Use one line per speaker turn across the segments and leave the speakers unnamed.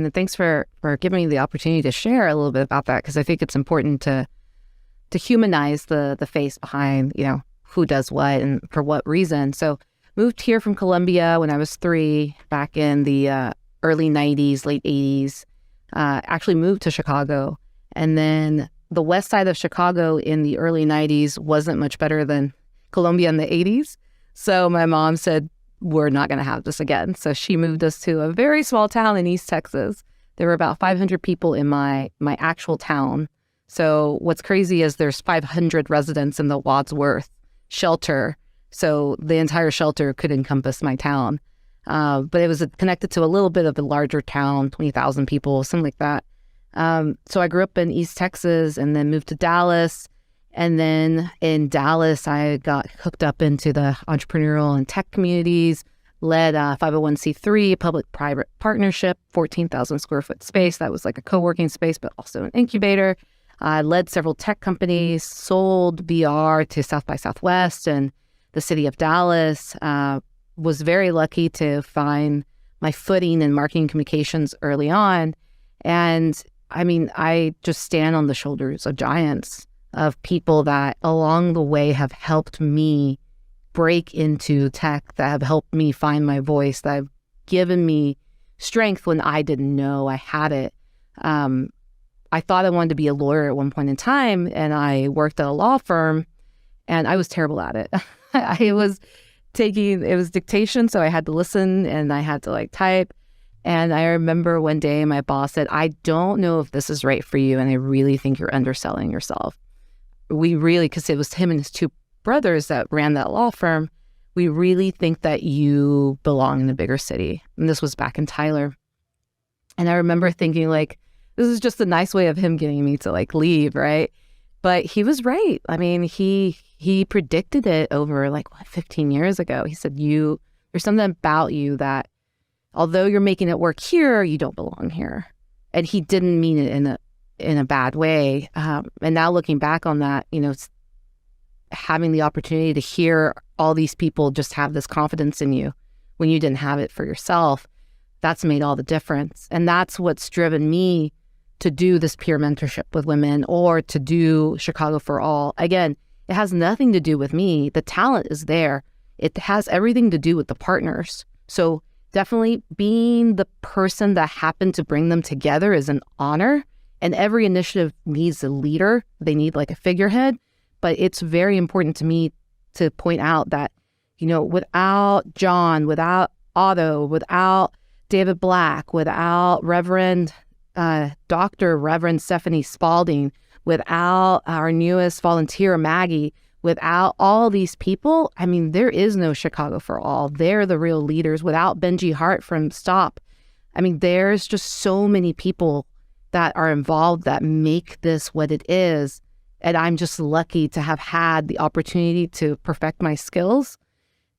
And thanks for giving me the opportunity to share a little bit about that, because I think it's important to humanize the face behind, who does what and for what reason. So moved here from Colombia when I was 3, back in the early 90s, late 80s. Actually moved to Chicago. And then the west side of Chicago in the early 90s wasn't much better than Colombia in the 80s. So my mom said, we're not going to have this again. So she moved us to a very small town in East Texas. There were about 500 people in my actual town. So what's crazy is there's 500 residents in the Wadsworth shelter. So the entire shelter could encompass my town. But it was connected to a little bit of a larger town, 20,000 people, something like that. So I grew up in East Texas and then moved to Dallas. And then in Dallas, I got hooked up into the entrepreneurial and tech communities, led a 501c3, public-private partnership, 14,000 square foot space. That was like a co-working space, but also an incubator. I led several tech companies, sold VR to South by Southwest and the city of Dallas. Was very lucky to find my footing in marketing communications early on. And I mean, I just stand on the shoulders of giants, of people that along the way have helped me break into tech, that have helped me find my voice, that have given me strength when I didn't know I had it. I thought I wanted to be a lawyer at one point in time, and I worked at a law firm, and I was terrible at it. It was dictation, so I had to listen and I had to type. And I remember one day my boss said, I don't know if this is right for you, and I really think you're underselling yourself. Because it was him and his 2 brothers that ran that law firm, we really think that you belong in a bigger city. And this was back in Tyler. And I remember thinking this is just a nice way of him getting me to leave, right? But he was right. I mean, he predicted it over 15 years ago. He said, there's something about you that although you're making it work here, you don't belong here. And he didn't mean it in a bad way. And now looking back on that, having the opportunity to hear all these people just have this confidence in you when you didn't have it for yourself, that's made all the difference. And that's what's driven me to do this peer mentorship with women, or to do Chicago for All. Again, it has nothing to do with me. The talent is there. It has everything to do with the partners. So definitely being the person that happened to bring them together is an honor. And every initiative needs a leader. They need a figurehead. But it's very important to me to point out that, without John, without Otto, without David Black, without Dr. Reverend Stephanie Spalding, without our newest volunteer, Maggie, without all these people, I mean, there is no Chicago for All. They're the real leaders. Without Benji Hart from STOP, I mean, there's just so many people that are involved that make this what it is. And I'm just lucky to have had the opportunity to perfect my skills,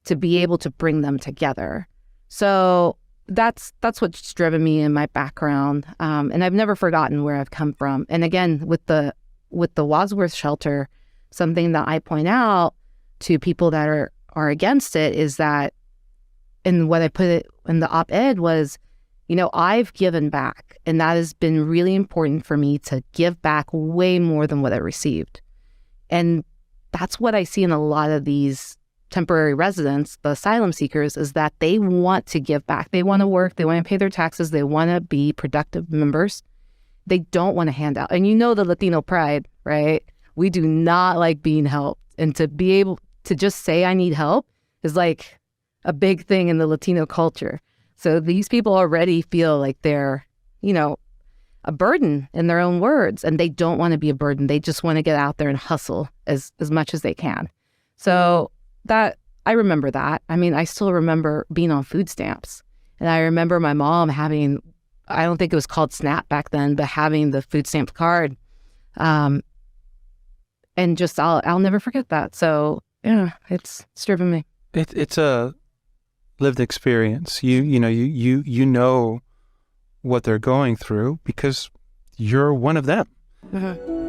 to be able to bring them together. So that's what's driven me in my background. And I've never forgotten where I've come from. And again, with the Wadsworth shelter, something that I point out to people that are against it is that, and what I put it in the op-ed was, I've given back, and that has been really important for me to give back way more than what I received. And that's what I see in a lot of these temporary residents, the asylum seekers, is that they want to give back. They want to work. They want to pay their taxes. They want to be productive members. They don't want to hand out. And the Latino pride, right? We do not like being helped. And to be able to just say I need help is a big thing in the Latino culture. So these people already feel like they're, a burden in their own words, and they don't want to be a burden. They just want to get out there and hustle as much as they can. So that, I remember that. I mean, I still remember being on food stamps, and I remember my mom having, I don't think it was called SNAP back then, but having the food stamp card. And just, I'll never forget that. So yeah, it's driven me.
It's a lived experience. You know what they're going through because you're one of them.
Mm-hmm.